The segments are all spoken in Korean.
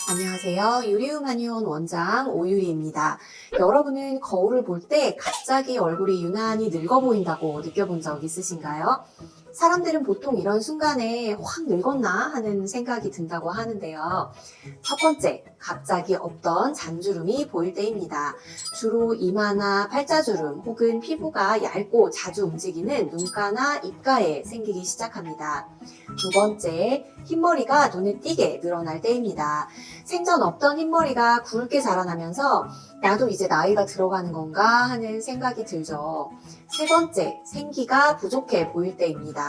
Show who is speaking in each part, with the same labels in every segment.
Speaker 1: 안녕하세요. 유리우마니온 원장 오유리입니다. 여러분은 거울을 볼 때 갑자기 얼굴이 유난히 늙어 보인다고 느껴본 적 있으신가요? 사람들은 보통 이런 순간에 확 늙었나 하는 생각이 든다고 하는데요. 첫 번째, 갑자기 없던 잔주름이 보일 때입니다. 주로 이마나 팔자주름 혹은 피부가 얇고 자주 움직이는 눈가나 입가에 생기기 시작합니다. 두 번째, 흰머리가 눈에 띄게 늘어날 때입니다. 생전 없던 흰머리가 굵게 자라나면서 나도 이제 나이가 들어가는 건가 하는 생각이 들죠. 세 번째, 생기가 부족해 보일 때입니다.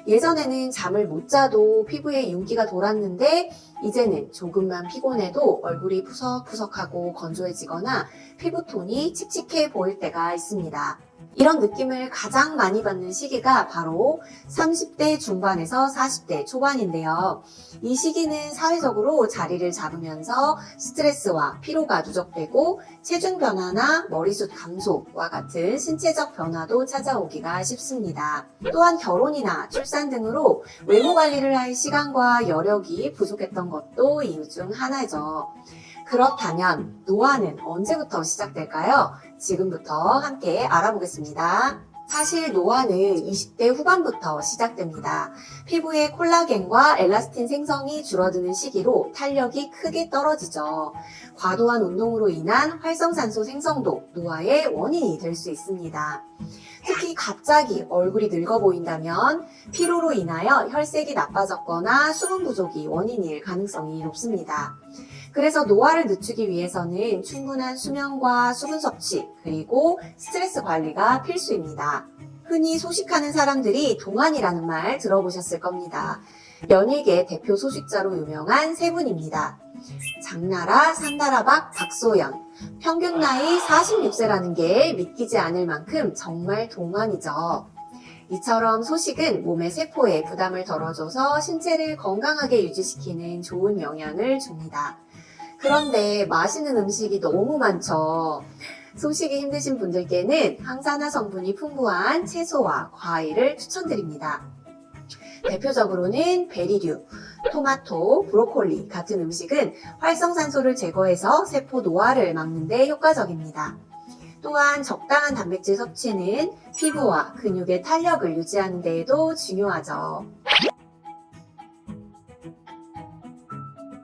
Speaker 1: 예전에는 잠을 못 자도 피부에 윤기가 돌았는데 이제는 조금만 피곤해도 얼굴이 푸석푸석하고 건조해지거나 피부톤이 칙칙해 보일 때가 있습니다. 이런 느낌을 가장 많이 받는 시기가 바로 30대 중반에서 40대 초반인데요. 이 시기는 사회적으로 자리를 잡으면서 스트레스와 피로가 누적되고 체중 변화나 머리숱 감소와 같은 신체적 변화도 찾아오기가 쉽습니다. 또한 결혼이나 출산 등으로 외모 관리를 할 시간과 여력이 부족했던 것도 이유 중 하나죠. 그렇다면 노화는 언제부터 시작될까요? 지금부터 함께 알아보겠습니다. 사실 노화는 20대 후반부터 시작됩니다. 피부의 콜라겐과 엘라스틴 생성이 줄어드는 시기로 탄력이 크게 떨어지죠. 과도한 운동으로 인한 활성산소 생성도 노화의 원인이 될 수 있습니다. 특히 갑자기 얼굴이 늙어 보인다면 피로로 인하여 혈색이 나빠졌거나 수분 부족이 원인일 가능성이 높습니다. 그래서 노화를 늦추기 위해서는 충분한 수면과 수분 섭취, 그리고 스트레스 관리가 필수입니다. 흔히 소식하는 사람들이 동안이라는 말 들어보셨을 겁니다. 연예계 대표 소식자로 유명한 세 분입니다. 장나라, 산다라박, 박소연. 평균 나이 46세라는 게 믿기지 않을 만큼 정말 동안이죠. 이처럼 소식은 몸의 세포에 부담을 덜어줘서 신체를 건강하게 유지시키는 좋은 영향을 줍니다. 그런데 맛있는 음식이 너무 많죠. 소식이 힘드신 분들께는 항산화 성분이 풍부한 채소와 과일을 추천드립니다. 대표적으로는 베리류, 토마토, 브로콜리 같은 음식은 활성산소를 제거해서 세포 노화를 막는 데 효과적입니다. 또한 적당한 단백질 섭취는 피부와 근육의 탄력을 유지하는 데에도 중요하죠.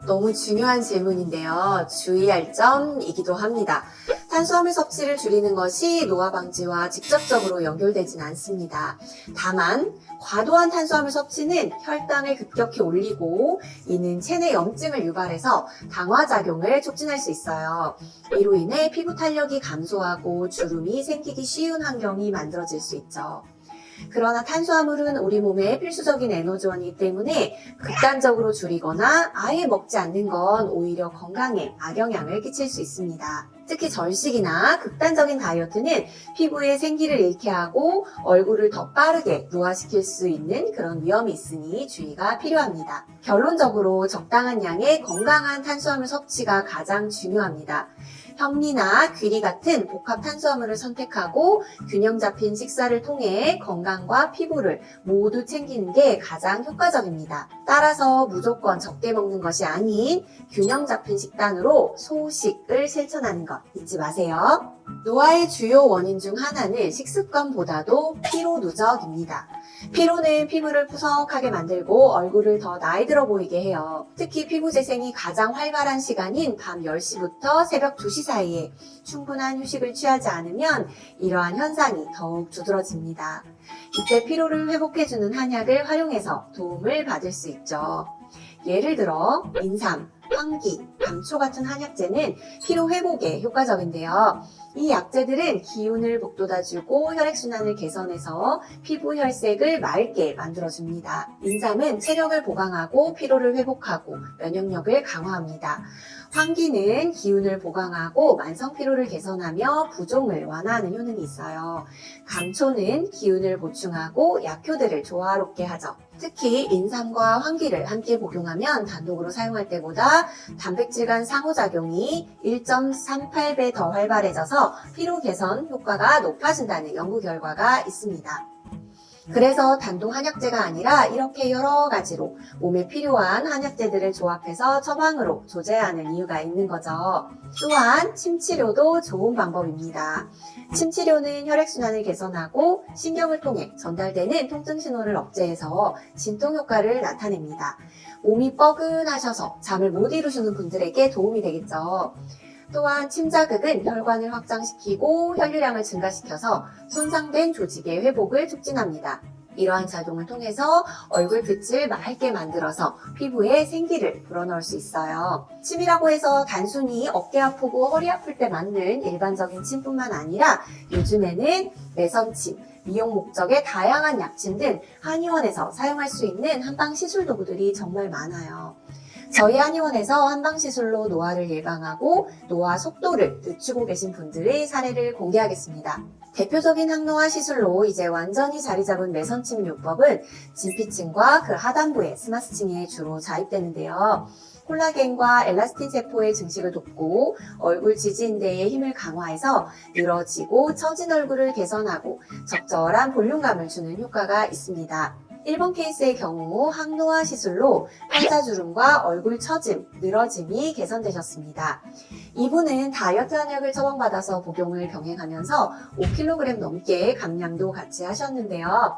Speaker 1: 너무 중요한 질문인데요. 주의할 점이기도 합니다. 탄수화물 섭취를 줄이는 것이 노화 방지와 직접적으로 연결되진 않습니다. 다만 과도한 탄수화물 섭취는 혈당을 급격히 올리고 이는 체내 염증을 유발해서 당화작용을 촉진할 수 있어요. 이로 인해 피부 탄력이 감소하고 주름이 생기기 쉬운 환경이 만들어질 수 있죠. 그러나 탄수화물은 우리 몸의 필수적인 에너지원이기 때문에 극단적으로 줄이거나 아예 먹지 않는 건 오히려 건강에 악영향을 끼칠 수 있습니다. 특히 절식이나 극단적인 다이어트는 피부에 생기를 잃게 하고 얼굴을 더 빠르게 노화시킬 수 있는 그런 위험이 있으니 주의가 필요합니다. 결론적으로 적당한 양의 건강한 탄수화물 섭취가 가장 중요합니다. 현미나 귀리 같은 복합 탄수화물을 선택하고 균형 잡힌 식사를 통해 건강과 피부를 모두 챙기는 게 가장 효과적입니다. 따라서 무조건 적게 먹는 것이 아닌 균형 잡힌 식단으로 소식을 실천하는 것 잊지 마세요. 노화의 주요 원인 중 하나는 식습관보다도 피로 누적입니다. 피로는 피부를 푸석하게 만들고 얼굴을 더 나이 들어 보이게 해요. 특히 피부 재생이 가장 활발한 시간인 밤 10시부터 새벽 2시 사이에 충분한 휴식을 취하지 않으면 이러한 현상이 더욱 두드러집니다. 이때 피로를 회복해주는 한약을 활용해서 도움을 받을 수 있죠. 예를 들어 인삼, 황기, 감초 같은 한약재는 피로 회복에 효과적인데요. 이 약재들은 기운을 북돋아주고 혈액순환을 개선해서 피부 혈색을 맑게 만들어줍니다. 인삼은 체력을 보강하고 피로를 회복하고 면역력을 강화합니다. 황기는 기운을 보강하고 만성 피로를 개선하며 부종을 완화하는 효능이 있어요. 감초는 기운을 보충하고 약효들을 조화롭게 하죠. 특히 인삼과 황기를 함께 복용하면 단독으로 사용할 때보다 단백질 간 상호작용이 1.38배 더 활발해져서 피로 개선 효과가 높아진다는 연구 결과가 있습니다. 그래서 단독 한약재가 아니라 이렇게 여러 가지로 몸에 필요한 한약재들을 조합해서 처방으로 조제하는 이유가 있는 거죠. 또한 침치료도 좋은 방법입니다. 침치료는 혈액순환을 개선하고 신경을 통해 전달되는 통증 신호를 억제해서 진통 효과를 나타냅니다. 몸이 뻐근하셔서 잠을 못 이루시는 분들에게 도움이 되겠죠. 또한 침자극은 혈관을 확장시키고 혈류량을 증가시켜서 손상된 조직의 회복을 촉진합니다. 이러한 작용을 통해서 얼굴빛을 맑게 만들어서 피부에 생기를 불어넣을 수 있어요. 침이라고 해서 단순히 어깨 아프고 허리 아플 때 맞는 일반적인 침뿐만 아니라 요즘에는 매선침, 미용 목적의 다양한 약침 등 한의원에서 사용할 수 있는 한방 시술 도구들이 정말 많아요. 저희 한의원에서 한방시술로 노화를 예방하고 노화 속도를 늦추고 계신 분들의 사례를 공개하겠습니다. 대표적인 항노화 시술로 이제 완전히 자리 잡은 매선침 요법은 진피층과 그 하단부의 스마스층에 주로 자입되는데요. 콜라겐과 엘라스틴 세포의 증식을 돕고 얼굴 지지인대의 힘을 강화해서 늘어지고 처진 얼굴을 개선하고 적절한 볼륨감을 주는 효과가 있습니다. 1번 케이스의 경우 항노화 시술로 팔자주름과 얼굴 처짐, 늘어짐이 개선되셨습니다. 이분은 다이어트 한약을 처방받아서 복용을 병행하면서 5kg 넘게 감량도 같이 하셨는데요.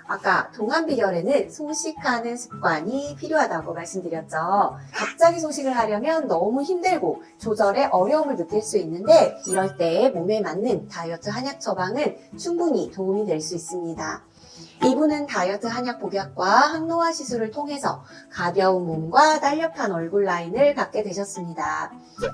Speaker 1: 아까 동안 비결에는 소식하는 습관이 필요하다고 말씀드렸죠. 갑자기 소식을 하려면 너무 힘들고 조절에 어려움을 느낄 수 있는데 이럴 때 몸에 맞는 다이어트 한약 처방은 충분히 도움이 될 수 있습니다. 이분은 다이어트 한약 복약과 항노화 시술을 통해서 가벼운 몸과 날렵한 얼굴 라인을 갖게 되셨습니다.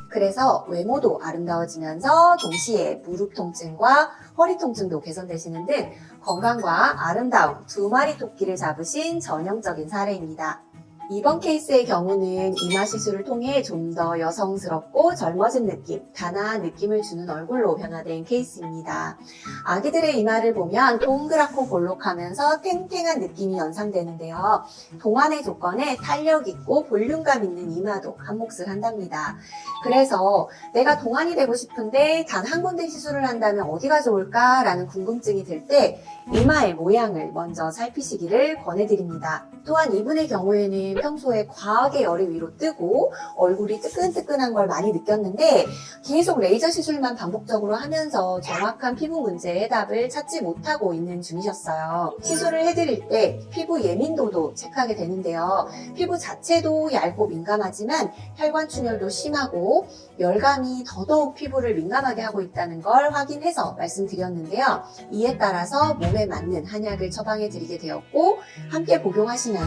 Speaker 1: 그래서 외모도 아름다워지면서 동시에 무릎 통증과 허리 통증도 개선되시는 등 건강과 아름다움 두 마리 토끼를 잡으신 전형적인 사례입니다. 이번 케이스의 경우는 이마 시술을 통해 좀 더 여성스럽고 젊어진 느낌, 단아한 느낌을 주는 얼굴로 변화된 케이스입니다. 아기들의 이마를 보면 동그랗고 볼록하면서 탱탱한 느낌이 연상되는데요. 동안의 조건에 탄력 있고 볼륨감 있는 이마도 한몫을 한답니다. 그래서 내가 동안이 되고 싶은데 단 한 군데 시술을 한다면 어디가 좋을까라는 궁금증이 들 때 이마의 모양을 먼저 살피시기를 권해드립니다. 또한 이분의 경우에는 평소에 과하게 열이 위로 뜨고 얼굴이 뜨끈뜨끈한 걸 많이 느꼈는데 계속 레이저 시술만 반복적으로 하면서 정확한 피부 문제의 해답을 찾지 못하고 있는 중이셨어요. 시술을 해드릴 때 피부 예민도도 체크하게 되는데요. 피부 자체도 얇고 민감하지만 혈관 충혈도 심하고 열감이 더더욱 피부를 민감하게 하고 있다는 걸 확인해서 말씀드렸는데요. 이에 따라서 몸에 맞는 한약을 처방해드리게 되었고 함께 복용하시면서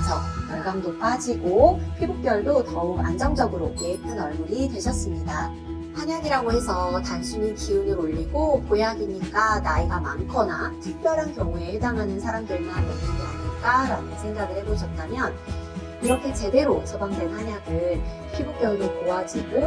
Speaker 1: 열감도 빠지고 피부결도 더욱 안정적으로 예쁜 얼굴이 되셨습니다. 한약이라고 해서 단순히 기운을 올리고 보약이니까 나이가 많거나 특별한 경우에 해당하는 사람들만 먹는 게 아닐까라는 생각을 해보셨다면 이렇게 제대로 처방된 한약은 피부결도 고와지고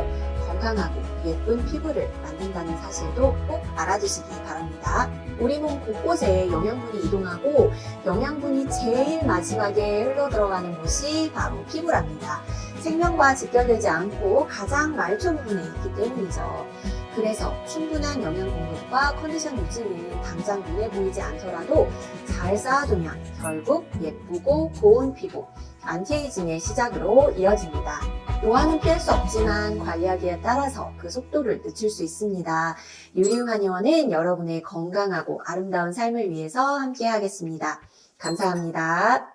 Speaker 1: 건강하고 예쁜 피부를 만든다는 사실도 꼭 알아두시기 바랍니다. 우리 몸 곳곳에 영양분이 이동하고 영양분이 제일 마지막에 흘러들어가는 곳이 바로 피부랍니다. 생명과 직결되지 않고 가장 말초 부분에 있기 때문이죠. 그래서 충분한 영양 공급과 컨디션 유지는 당장 눈에 보이지 않더라도 잘 쌓아두면 결국 예쁘고 고운 피부, 안티에이징의 시작으로 이어집니다. 노화는 피할 수 없지만 관리하기에 따라서 그 속도를 늦출 수 있습니다. 유리움 한의원은 여러분의 건강하고 아름다운 삶을 위해서 함께 하겠습니다. 감사합니다.